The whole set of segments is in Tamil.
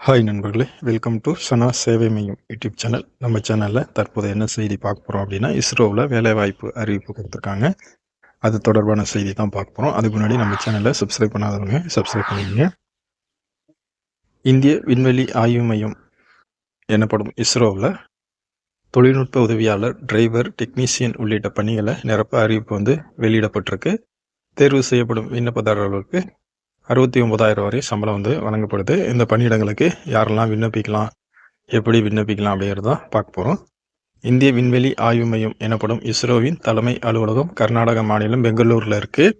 ஹாய் நண்பர்களே, வெல்கம் டு சனா சேவை மையம் யூடியூப் சேனல். நம்ம சேனலில் தற்போது என்ன செய்தி பார்க்க போகிறோம் அப்படின்னா, இஸ்ரோவில் வேலைவாய்ப்பு அறிவிப்பு கொடுத்துருக்காங்க. அது தொடர்பான செய்தி தான் பார்க்க போகிறோம். அதுக்கு முன்னாடி நம்ம சேனலை சப்ஸ்கிரைப் பண்ணாதவங்க சப்ஸ்கிரைப் பண்ணிக்கங்க. இந்திய விண்வெளி ஆய்வு மையம் எனப்படும் இஸ்ரோவில் தொழில்நுட்ப உதவியாளர், டிரைவர், டெக்னீசியன் உள்ளிட்ட பணிகளை நிரப்ப அறிவிப்பு வெளியிடப்பட்டிருக்கு. தேர்வு செய்யப்படும் விண்ணப்பதாரர்களுக்கு 69,000 வரை சம்பளம் வழங்கப்படுது. இந்த பணியிடங்களுக்கு யாரெல்லாம் விண்ணப்பிக்கலாம், எப்படி விண்ணப்பிக்கலாம் அப்படிங்கிறத பார்க்க போகிறோம். இந்திய விண்வெளி ஆய்வு மையம் எனப்படும் இஸ்ரோவின் தலைமை அலுவலகம் கர்நாடக மாநிலம் பெங்களூரில் இருக்குது.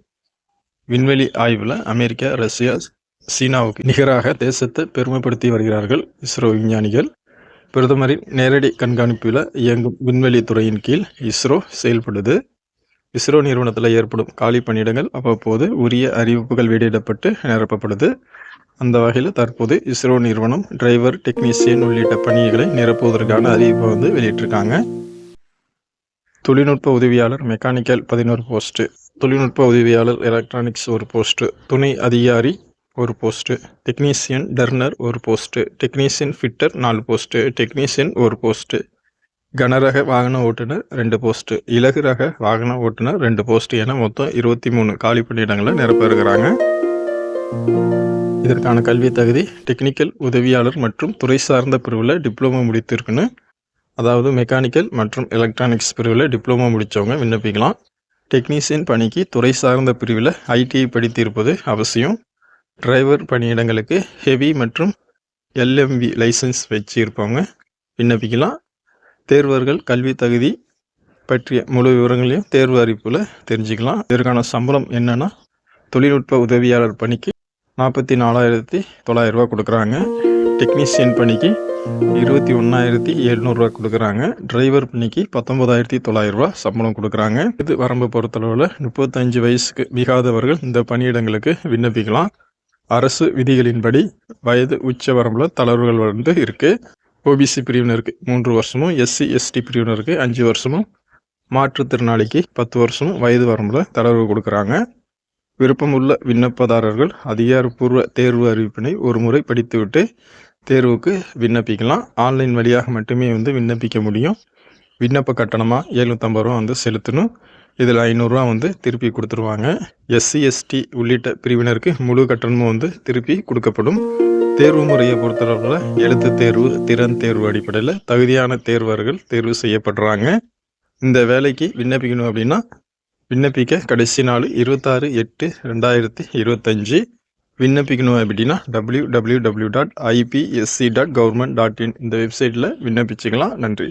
விண்வெளி ஆய்வில் அமெரிக்கா, ரஷ்யா, சீனாவுக்கு நிகராக தேசத்தை பெருமைப்படுத்தி வருகிறார்கள் இஸ்ரோ விஞ்ஞானிகள். பிரதமரின் நேரடி கண்காணிப்பில் இயங்கும் விண்வெளி துறையின் கீழ் இஸ்ரோ செயல்படுது. இஸ்ரோ நிறுவனத்தில் ஏற்படும் காலி பணியிடங்கள் அவ்வப்போது உரிய அறிவிப்புகள் வெளியிடப்பட்டு நிரப்பப்படுது. அந்த வகையில் தற்போது இஸ்ரோ நிறுவனம் டிரைவர், டெக்னீசியன் உள்ளிட்ட பணிகளை நிரப்புவதற்கான அறிவிப்பை வெளியிட்டிருக்காங்க. தொழில்நுட்ப உதவியாளர் மெக்கானிக்கல் 11 போஸ்ட்டு, தொழில்நுட்ப உதவியாளர் எலக்ட்ரானிக்ஸ் 1 போஸ்ட்டு, துணை அதிகாரி 1 post, technician turner 1 post, technician fitter 4 post, technician 1 post, கனரக வாகன ஓட்டுநர் 2 போஸ்ட்டு, இலகு ரக வாகன ஓட்டுநர் 2 போஸ்ட்டு என மொத்தம் 23 காலி பணியிடங்களை நிரப்ப இருக்கிறாங்க. இதற்கான கல்வி தகுதி டெக்னிக்கல் உதவியாளர் மற்றும் துறை சார்ந்த பிரிவில் டிப்ளமோ முடித்திருக்கணும். அதாவது மெக்கானிக்கல் மற்றும் எலக்ட்ரானிக்ஸ் பிரிவில் டிப்ளமோ முடித்தவங்க விண்ணப்பிக்கலாம். டெக்னீசியன் பணிக்கு துறை சார்ந்த பிரிவில் ஐடிஐ படித்திருப்பது அவசியம். டிரைவர் பணியிடங்களுக்கு ஹெவி மற்றும் எல்எம்வி லைசன்ஸ் வச்சு இருப்பவங்க விண்ணப்பிக்கலாம். தேர்வர்கள் கல்வி தகுதி பற்றிய முழு விவரங்களையும் தேர்வு அறிவிப்பில் தெரிஞ்சுக்கலாம். இதற்கான சம்பளம் என்னென்னா, தொழில்நுட்ப உதவியாளர் பணிக்கு 44,900 ரூபா கொடுக்குறாங்க. டெக்னீஷியன் பணிக்கு 21,700 ரூபா கொடுக்குறாங்க. டிரைவர் பணிக்கு 19,900 ரூபா சம்பளம் கொடுக்குறாங்க. இது வரம்பு பொறுத்தளவில் 35 வயசுக்கு மிகாதவர்கள் இந்த பணியிடங்களுக்கு விண்ணப்பிக்கலாம். அரசு விதிகளின்படி வயது உச்ச வரம்பில் தளர்வுகள் இருக்குது. ஓபிசி பிரிவினருக்கு 3 வருஷமும், எஸ்சி எஸ்டி பிரிவினருக்கு 5 வருஷமும், மாற்றுத்திறனாளிக்கு 10 வருஷமும் வயது வரம்பில் தளர்வு கொடுக்குறாங்க. விருப்பமுள்ள விண்ணப்பதாரர்கள் அதிகாரப்பூர்வ தேர்வு அறிவிப்பினை ஒரு முறை படித்துவிட்டு தேர்வுக்கு விண்ணப்பிக்கலாம். ஆன்லைன் வழியாக மட்டுமே விண்ணப்பிக்க முடியும். விண்ணப்ப கட்டணமாக 750 ரூபா செலுத்தணும். இதில் 500 ரூபா திருப்பி கொடுத்துருவாங்க. எஸ்சி எஸ்டி உள்ளிட்ட பிரிவினருக்கு முழு கட்டணமும் திருப்பி கொடுக்கப்படும். தேர்வு முறையை பொறுத்தளவில் எழுத்து தேர்வு, திறன் தேர்வு அடிப்படையில் தகுதியான தேர்வர்கள் தேர்வு செய்யப்படுறாங்க. இந்த வேலைக்கு விண்ணப்பிக்கணும் அப்படின்னா விண்ணப்பிக்க கடைசி நாள் 26/8/2025. விண்ணப்பிக்கணும் அப்படின்னா www.ipsc.government.in இந்த வெப்சைட்டில் விண்ணப்பிச்சுக்கலாம். நன்றி.